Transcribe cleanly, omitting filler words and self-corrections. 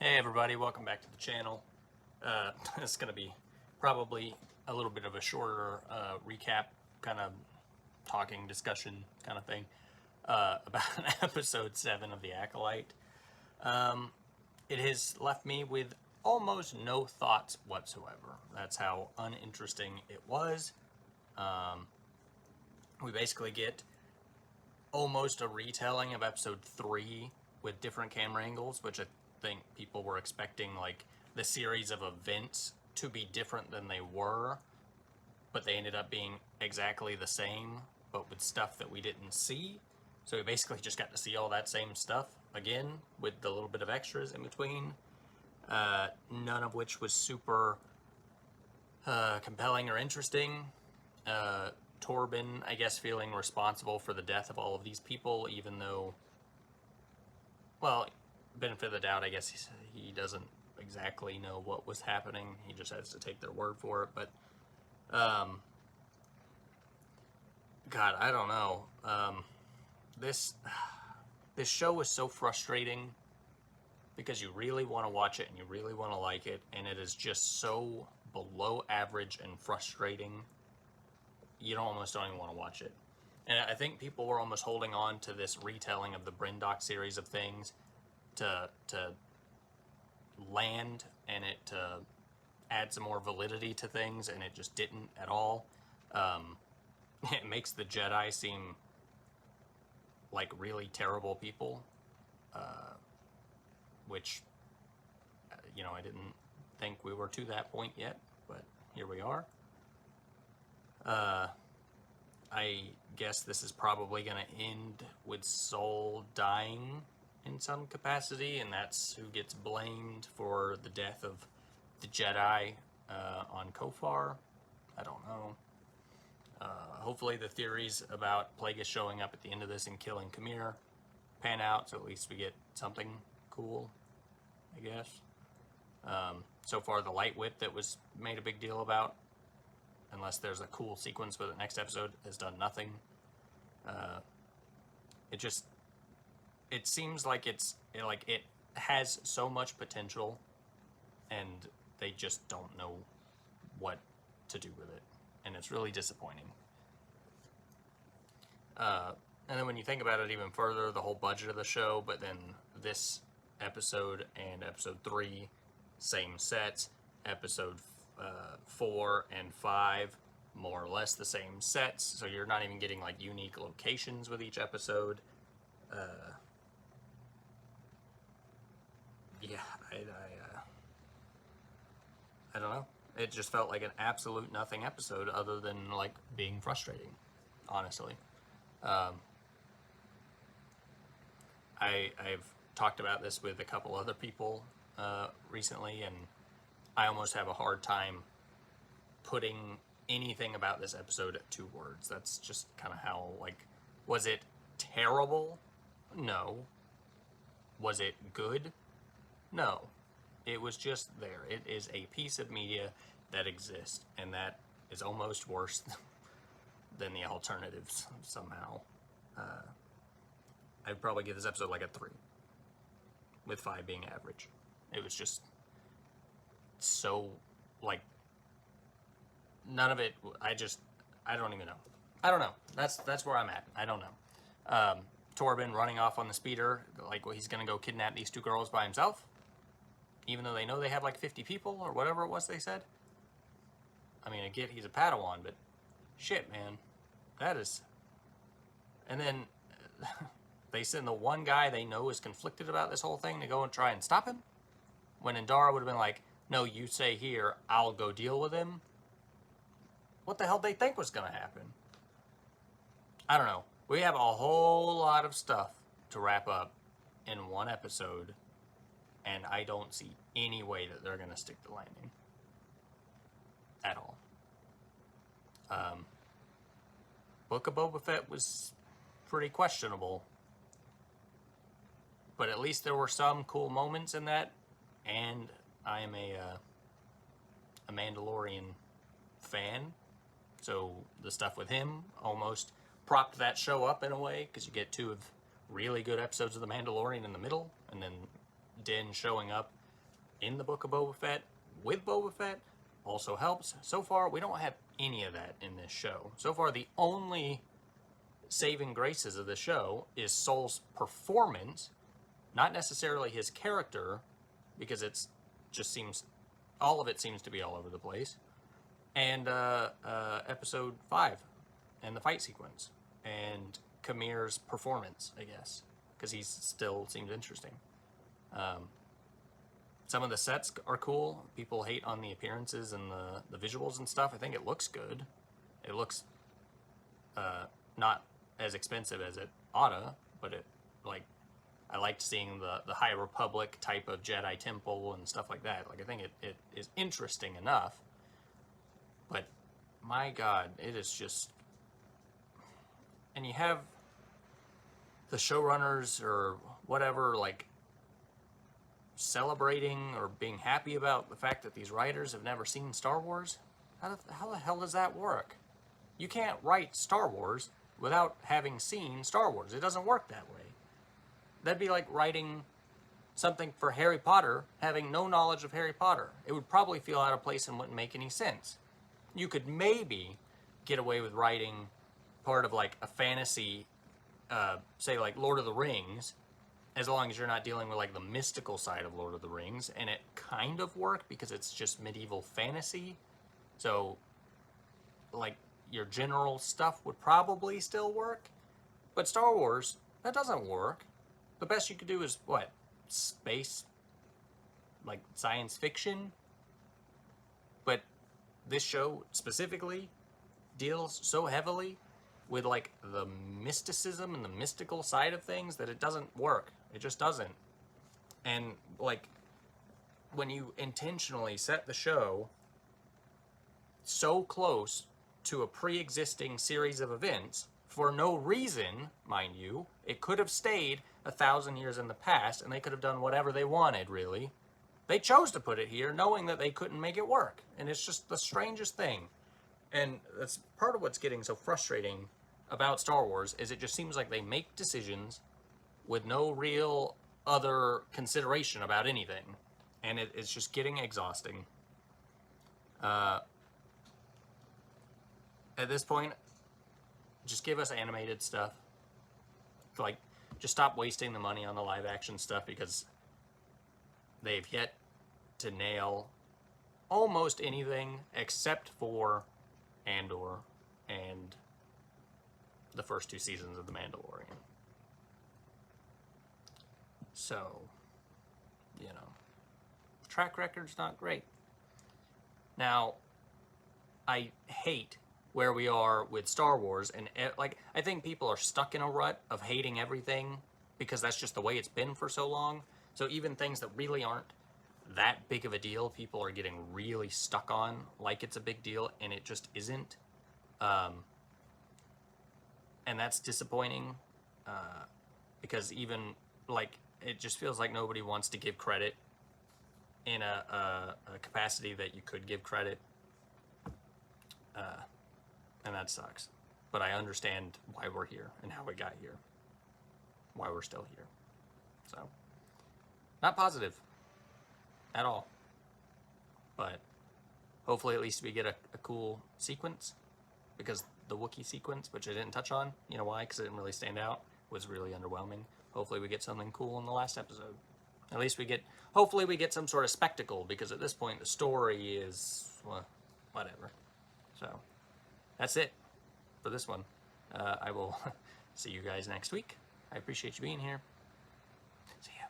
Hey everybody, welcome back to the channel. It's going to be probably a little bit of a shorter recap, kind of talking, discussion kind of thing about episode 7 of the Acolyte. It has left me with almost no thoughts whatsoever. That's how uninteresting it was. We basically get almost a retelling of episode 3 with different camera angles, which I think people were expecting like the series of events to be different than they were, but they ended up being exactly the same, but with stuff that we didn't see. So we basically just got to see all that same stuff again with the little bit of extras in between, none of which was super compelling or interesting. Torben, I guess, feeling responsible for the death of all of these people, even though, well, benefit of the doubt, I guess he doesn't exactly know what was happening. He just has to take their word for it. But, God, I don't know. This show is so frustrating because you really want to watch it and you really want to like it, and it is just so below average and frustrating. You almost don't even want to watch it. And I think people were almost holding on to this retelling of the Bryndock series of things to land and it to add some more validity to things, and it just didn't at all. It makes the Jedi seem like really terrible people, which, I didn't think we were to that point yet, but here we are. I guess this is probably going to end with Soul dying in some capacity, and that's who gets blamed for the death of the Jedi on Kofar. I don't know. Hopefully the theories about Plagueis showing up at the end of this and killing Khmer pan out, so at least we get something cool, I guess. So far, the light whip that was made a big deal about, unless there's a cool sequence for the next episode, has done nothing. It seems like it has so much potential, and they just don't know what to do with it, and it's really disappointing. And then when you think about it even further, the whole budget of the show, but then this episode and episode 3, same sets. Episode 4 and 5, more or less the same sets, so you're not even getting like unique locations with each episode. I don't know. It just felt like an absolute nothing episode, other than like being frustrating, honestly. I've talked about this with a couple other people recently, and I almost have a hard time putting anything about this episode to words. That's just kind of how, was it terrible? No. Was it good? No. It was just there. It is a piece of media that exists, and that is almost worse than the alternatives somehow. I'd probably give this episode like a 3, with 5 being average. It was just so, none of it, I don't even know. I don't know. That's where I'm at. I don't know. Torben running off on the speeder, he's gonna go kidnap these 2 girls by himself, even though they know they have 50 people, or whatever it was they said. I mean, I get he's a Padawan, but shit, man. That is... And then they send the one guy they know is conflicted about this whole thing to go and try and stop him, when Indara would have been like, no, you stay here, I'll go deal with him. What the hell did they think was going to happen? I don't know. We have a whole lot of stuff to wrap up in one episode, and I don't see any way that they're going to stick the landing. At all. Book of Boba Fett was pretty questionable, but at least there were some cool moments in that, and I am a Mandalorian fan, so the stuff with him almost propped that show up in a way, because you get 2 of really good episodes of The Mandalorian in the middle, and then Din showing up in the Book of Boba Fett with Boba Fett also helps. So far, we don't have any of that in this show. So far, the only saving graces of the show is Soul's performance, not necessarily his character, because it's just seems, all of it seems to be all over the place. And episode 5 and the fight sequence and Kamir's performance, I guess, because he still seems interesting. Some of the sets are cool. People hate on the appearances and the visuals and stuff. I think it looks good. It looks not as expensive as it oughta, but it, like, I liked seeing the High Republic type of Jedi temple and stuff like that. Like, I think it is interesting enough. But my God, it is just, and you have the showrunners or whatever, like, celebrating or being happy about the fact that these writers have never seen Star Wars. How the hell does that work? You can't write Star Wars without having seen Star Wars. It doesn't work that way. That'd be like writing something for Harry Potter having no knowledge of Harry Potter. It would probably feel out of place and wouldn't make any sense. You could maybe get away with writing part of like a fantasy, say like Lord of the Rings, as long as you're not dealing with like the mystical side of Lord of the Rings, and it kind of worked because it's just medieval fantasy. So like your general stuff would probably still work. But Star Wars, that doesn't work. The best you could do is what? Space, like science fiction. But this show specifically deals so heavily with like the mysticism and the mystical side of things that it doesn't work. It just doesn't. And like when you intentionally set the show so close to a pre-existing series of events for no reason, mind you, it could have stayed 1,000 years in the past and they could have done whatever they wanted, really. They chose to put it here knowing that they couldn't make it work. And it's just the strangest thing. And that's part of what's getting so frustrating about Star Wars is it just seems like they make decisions with no real other consideration about anything. And it's just getting exhausting. At this point, just give us animated stuff. Like, just stop wasting the money on the live action stuff because they've yet to nail almost anything except for Andor and the first 2 seasons of The Mandalorian. So, you know, track record's not great. Now, I hate where we are with Star Wars, and like, I think people are stuck in a rut of hating everything because that's just the way it's been for so long. So even things that really aren't that big of a deal, people are getting really stuck on like it's a big deal, and it just isn't. And that's disappointing because even like it just feels like nobody wants to give credit in a capacity that you could give credit, and that sucks. But I understand why we're here and how we got here, why we're still here. So not positive at all, but hopefully at least we get a cool sequence, because the Wookiee sequence, which I didn't touch on, you know why? Because it didn't really stand out, was really underwhelming. Hopefully we get something cool in the last episode. At least hopefully we get some sort of spectacle, because at this point the story is, well, whatever. So that's it for this one. I will see you guys next week. I appreciate you being here. See ya.